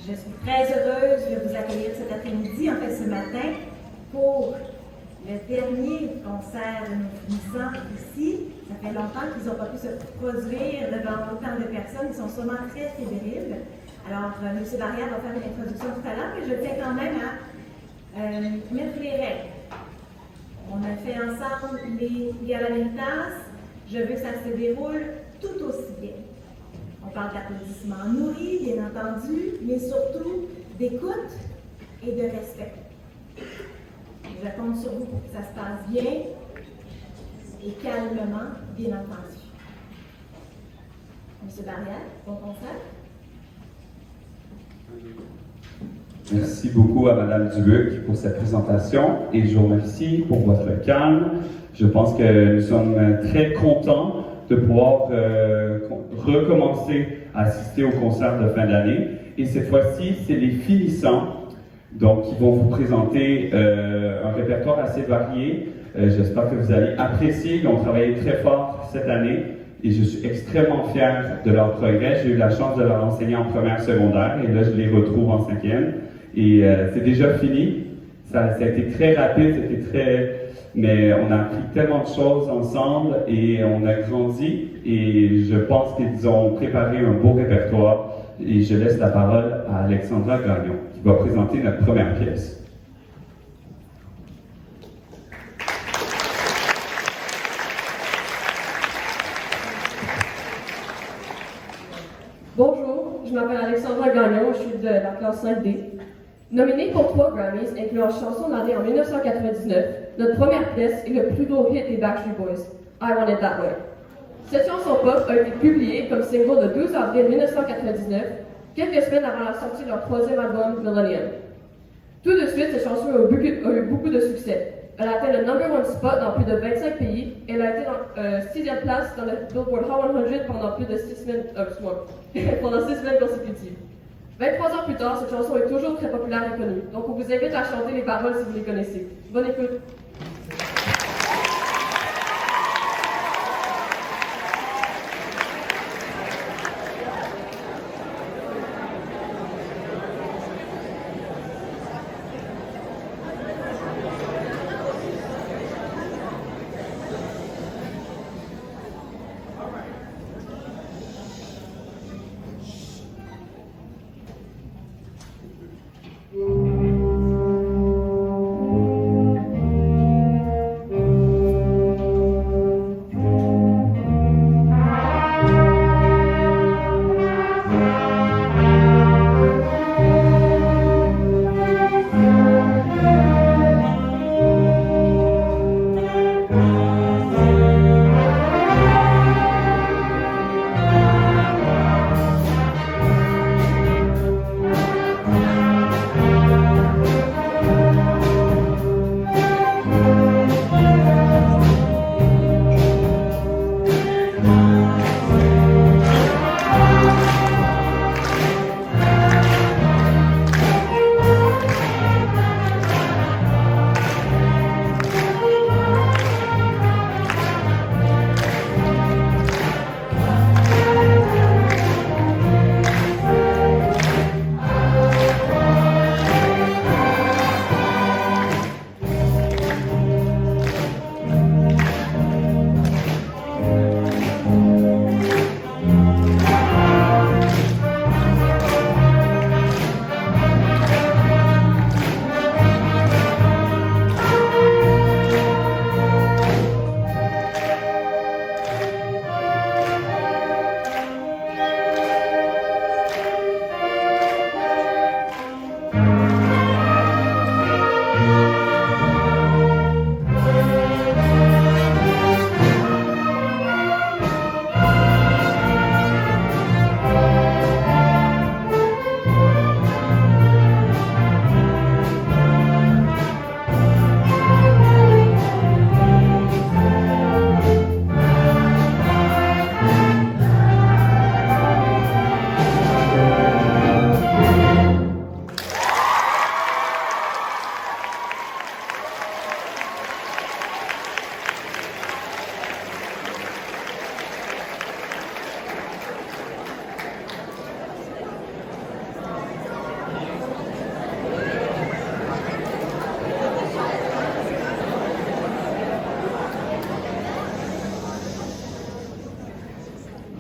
Je suis très heureuse de vous accueillir cet après-midi, en fait ce matin, pour le dernier concert de nos finissants ici. Ça fait longtemps qu'ils n'ont pas pu se produire devant autant de personnes. Ils sont sûrement très fébriles. Alors, M. Barrière va faire une introduction tout à l'heure, mais je tiens quand même à mettre les règles. On a fait ensemble les Galaminitas. Je veux que ça se déroule tout aussi bien. On parle d'applaudissements nourris, bien entendu, mais surtout d'écoute et de respect. Je compte sur vous pour que ça se passe bien et calmement, bien entendu. Monsieur Barrière, bon concert. Merci beaucoup à Mme Dubuc pour cette présentation et je vous remercie pour votre calme. Je pense que nous sommes très contents de pouvoir recommencer à assister au concert de fin d'année. Et cette fois-ci, c'est les finissants. Donc, ils vont vous présenter un répertoire assez varié. J'espère que vous allez apprécier. Ils ont travaillé très fort cette année et je suis extrêmement fier de leur progrès. J'ai eu la chance de leur enseigner en première secondaire et là, je les retrouve en cinquième. Et c'est déjà fini. Ça a été très rapide, mais on a appris tellement de choses ensemble et on a grandi. Et je pense qu'ils ont préparé un beau répertoire. Et je laisse la parole à Alexandra Gagnon, qui va présenter notre première pièce. Bonjour, je m'appelle Alexandra Gagnon, je suis de la classe 5D. Nominée pour 3 Grammys, incluant chanson de l'année en 1999, notre première pièce est le plus gros hit des Backstreet Boys, I Want It That Way. Cette chanson pop a été publiée comme single le 12 avril 1999, quelques semaines avant la sortie de leur 3e album, Millennium. Tout de suite, cette chanson a eu beaucoup de succès. Elle a atteint le #1 spot dans plus de 25 pays et elle a été en 6e place dans le Billboard Hot 100 pendant plus de 6 semaines, pendant 6 semaines consécutives. 23 ans plus tard, cette chanson est toujours très populaire et connue, donc on vous invite à chanter les paroles si vous les connaissez. Bonne écoute!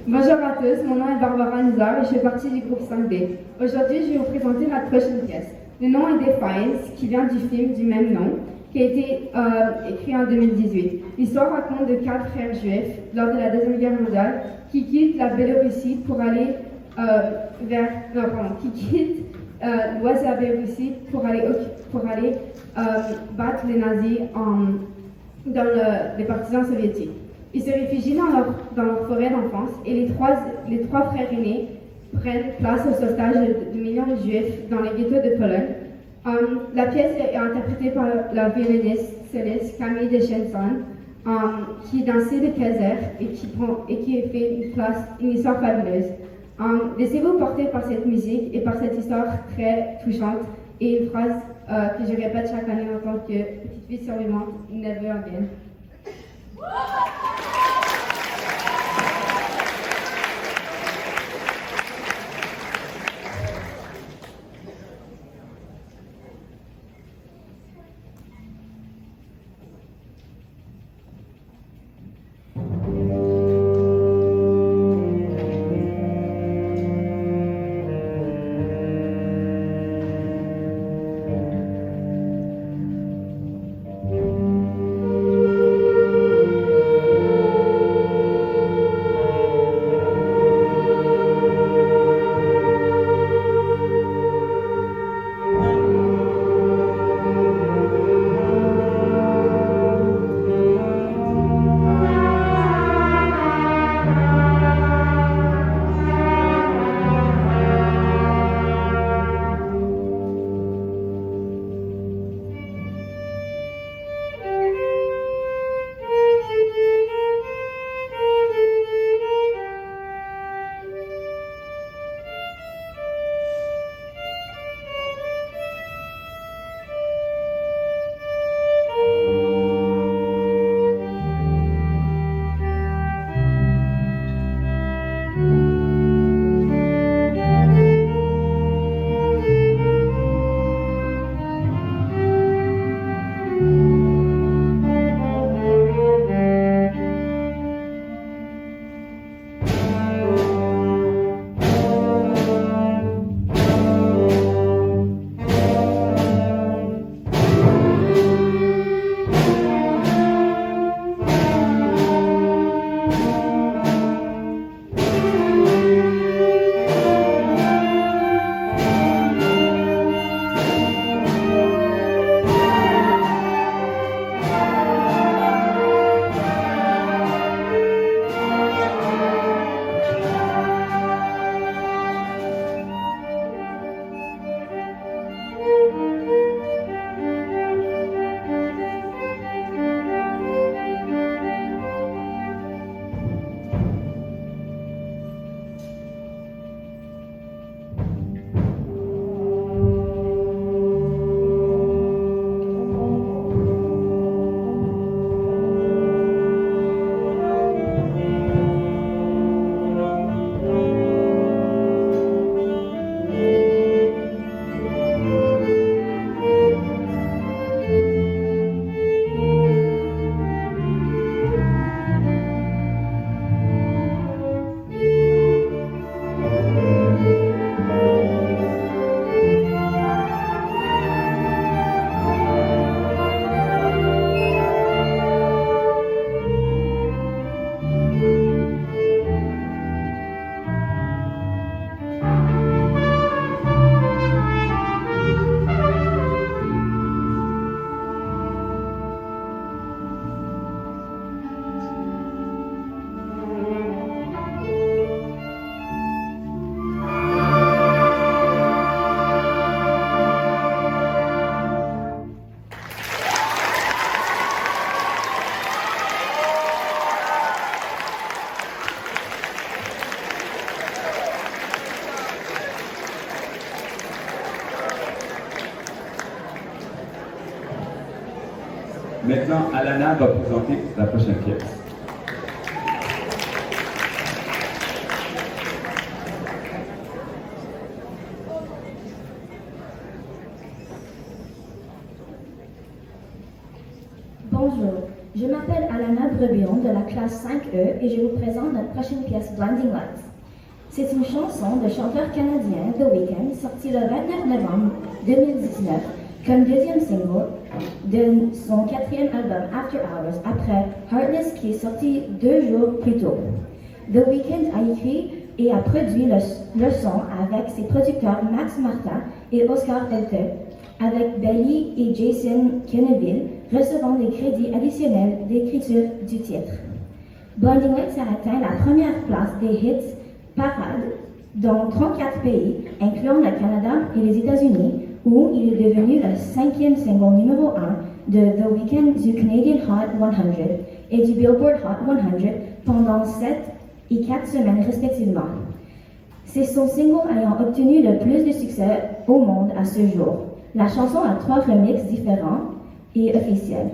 Bonjour à tous, mon nom est Barbara Nizar et je fais partie du groupe 5B. Aujourd'hui, je vais vous présenter notre prochaine pièce. Le nom est Defiance, qui vient du film du même nom, qui a été écrit en 2018. L'histoire raconte de 4 frères juifs lors de la Deuxième Guerre mondiale qui quittent la Biélorussie pour aller l'ouest de la Biélorussie pour aller battre les nazis dans les partisans soviétiques. Ils se réfugient dans leur forêt d'enfance et les trois frères aînés prennent place au sauvetage de millions de juifs dans les ghettos de Pologne. La pièce est interprétée par la violoniste celliste Camille Deschenson, qui dansait de Kaiser et qui fait une histoire fabuleuse. Laissez-vous porter par cette musique et par cette histoire très touchante et une phrase que je répète chaque année en tant que petite fille survivante, Never Again. Maintenant, Alana va présenter la prochaine pièce. Bonjour, Je m'appelle Alana Brebillon de la classe 5E et je vous présente notre prochaine pièce Blinding Lights. C'est une chanson de chanteur canadien The Weeknd sortie le 29 novembre 2019 comme deuxième single de son quatrième album After Hours après Heartless qui est sorti 2 jours plus tôt. The Weeknd a écrit et a produit le son avec ses producteurs Max Martin et Oscar Helte, avec Belly et Jason Kenneville recevant des crédits additionnels d'écriture du titre. Blinding Lights a atteint la première place des hits parades dans 34 pays, incluant le Canada et les États-Unis, où il est devenu le 5e single numéro 1 de The Weeknd du Canadian Hot 100 et du Billboard Hot 100 pendant 7 et 4 semaines respectivement. C'est son single ayant obtenu le plus de succès au monde à ce jour. La chanson a 3 remixes différents et officiels.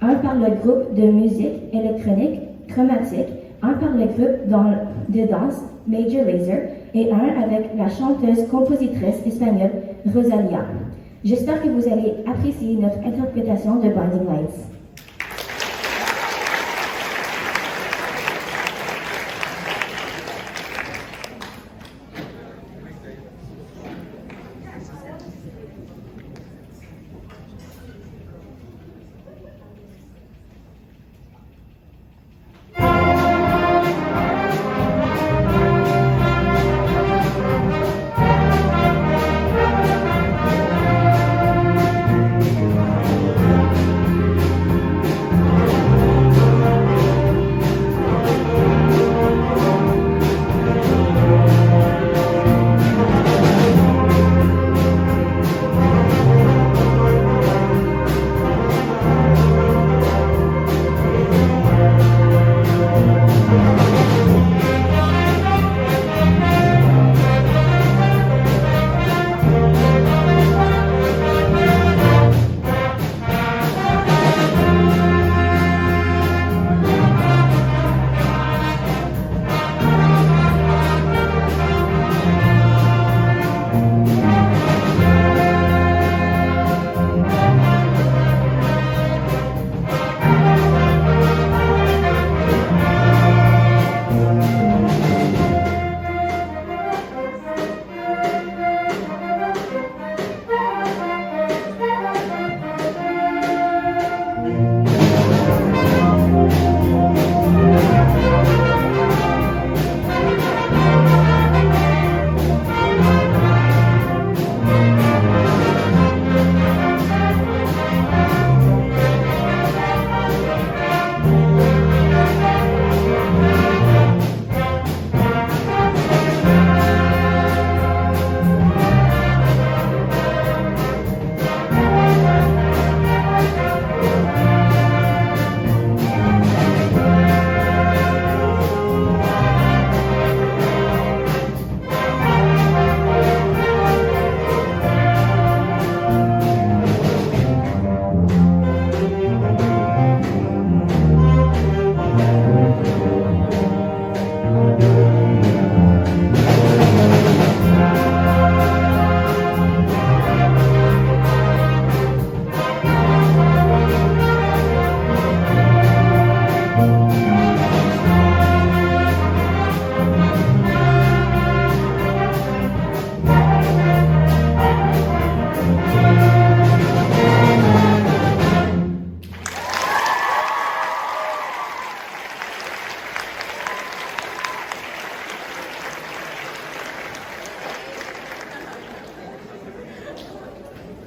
Un par le groupe de musique électronique Chromatic, un par le groupe de danse Major Lazer et un avec la chanteuse-compositrice espagnole Rosalía. J'espère que vous allez apprécier notre interprétation de Blinding Lights.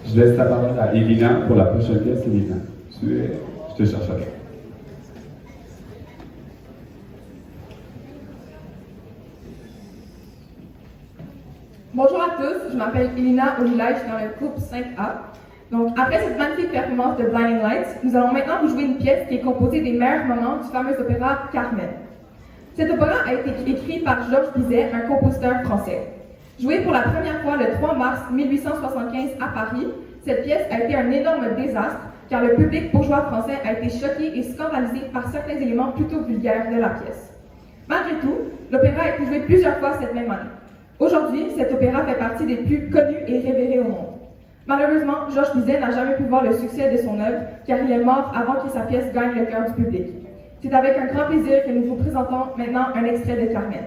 Je laisse la parole à Elina pour la prochaine pièce. Elina, je te cherche. Bonjour à tous, je m'appelle Elina Olila, je suis dans le groupe 5A. Donc, après cette magnifique performance de Blinding Lights, nous allons maintenant vous jouer une pièce qui est composée des meilleurs moments du fameux opéra Carmen. Cet opéra a été écrit par Georges Bizet, un compositeur français. Jouée pour la première fois le 3 mars 1875 à Paris, cette pièce a été un énorme désastre car le public bourgeois français a été choqué et scandalisé par certains éléments plutôt vulgaires de la pièce. Malgré tout, l'opéra a été joué plusieurs fois cette même année. Aujourd'hui, cet opéra fait partie des plus connus et révérés au monde. Malheureusement, Georges Bizet n'a jamais pu voir le succès de son œuvre car il est mort avant que sa pièce gagne le cœur du public. C'est avec un grand plaisir que nous vous présentons maintenant un extrait de Carmen.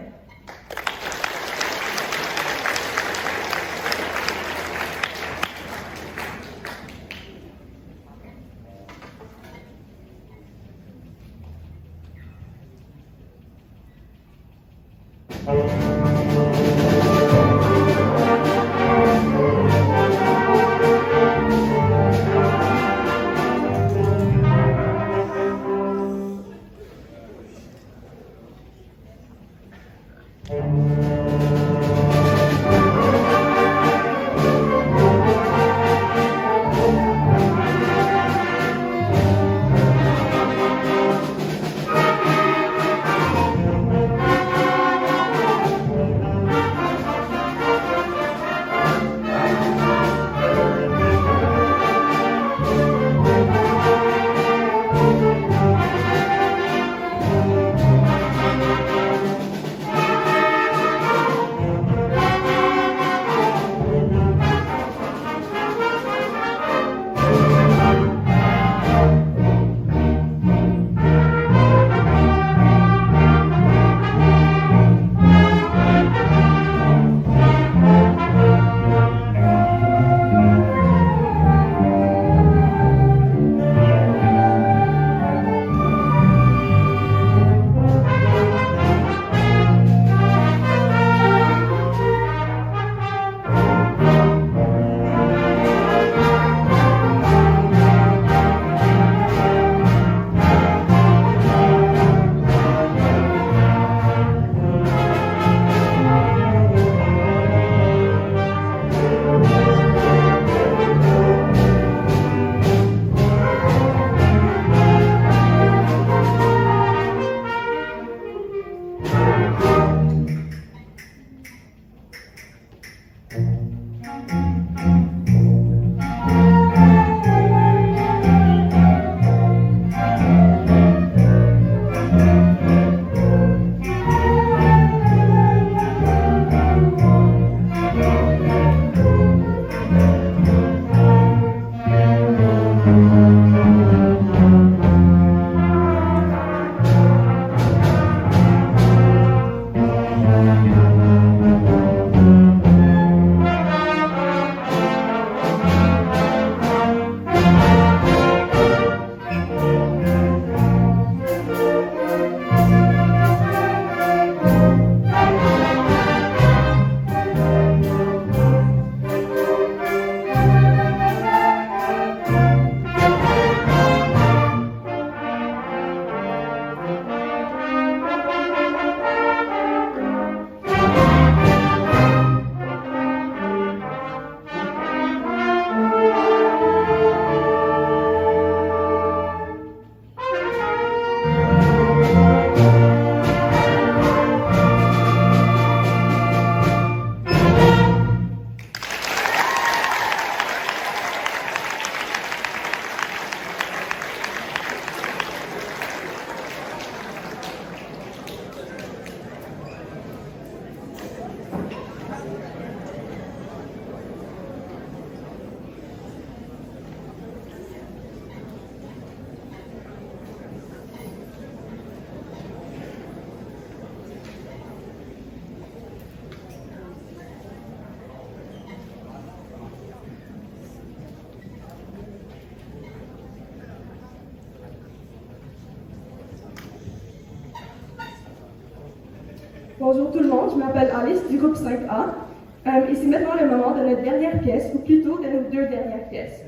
Bonjour tout le monde, je m'appelle Alice du groupe 5A et c'est maintenant le moment de notre dernière pièce, ou plutôt de nos deux dernières pièces.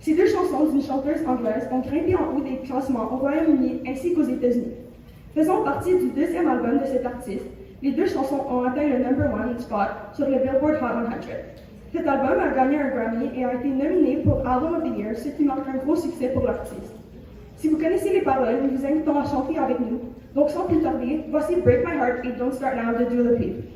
Ces deux chansons d'une chanteuse anglaise ont grimpé en haut des classements au Royaume-Uni ainsi qu'aux États-Unis. Faisant partie du deuxième album de cet artiste, les deux chansons ont atteint le #1 spot sur le Billboard Hot 100. Cet album a gagné un Grammy et a été nominé pour Album of the Year, ce qui marque un gros succès pour l'artiste. Si vous connaissez les paroles, nous vous invitons à chanter avec nous. Donc sans plus tarder, voici Break My Heart et Don't Start Now de Dua Lipa.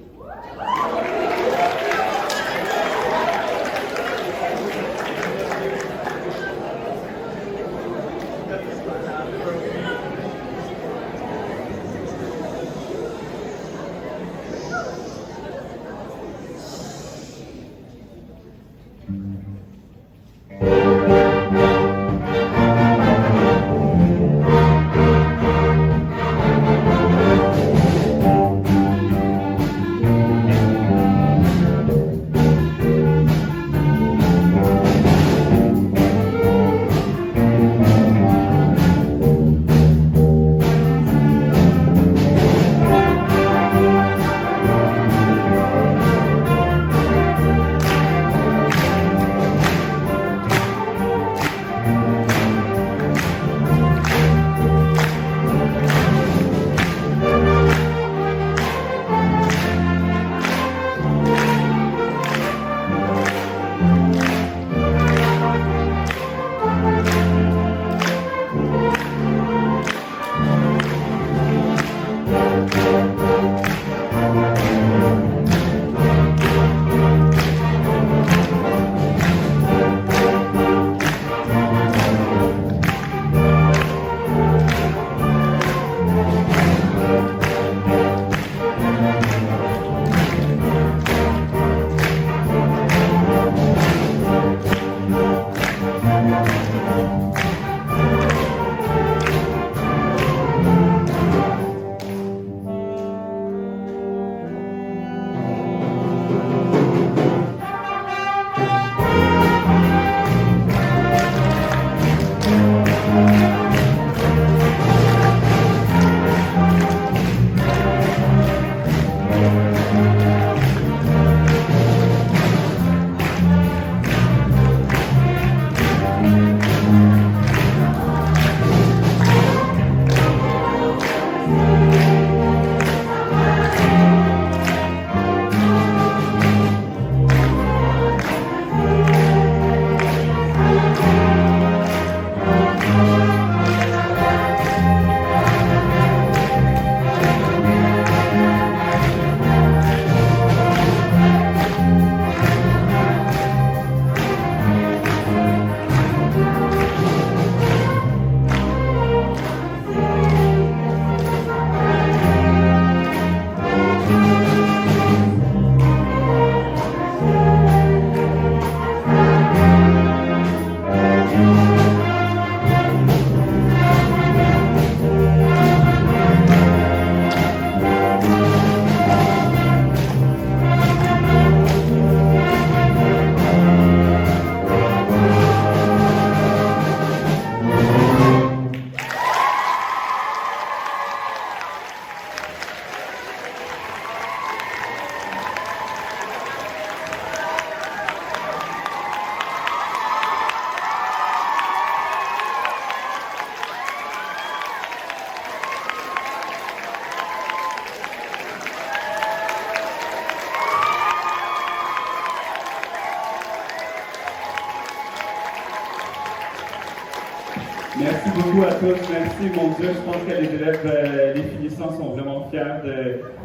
Merci beaucoup à tous. Merci, mon Dieu. Je pense que les élèves, les finissants sont vraiment fiers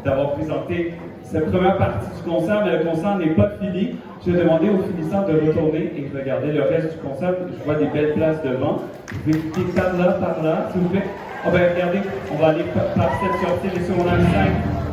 d'avoir présenté cette première partie du concert, mais le concert n'est pas fini. Je vais demander aux finissants de retourner et regarder le reste du concert. Je vois des belles places devant. Vous pouvez quitter par là, s'il vous plaît. Ah ben, regardez, on va aller par cette sortie du secondaire 5.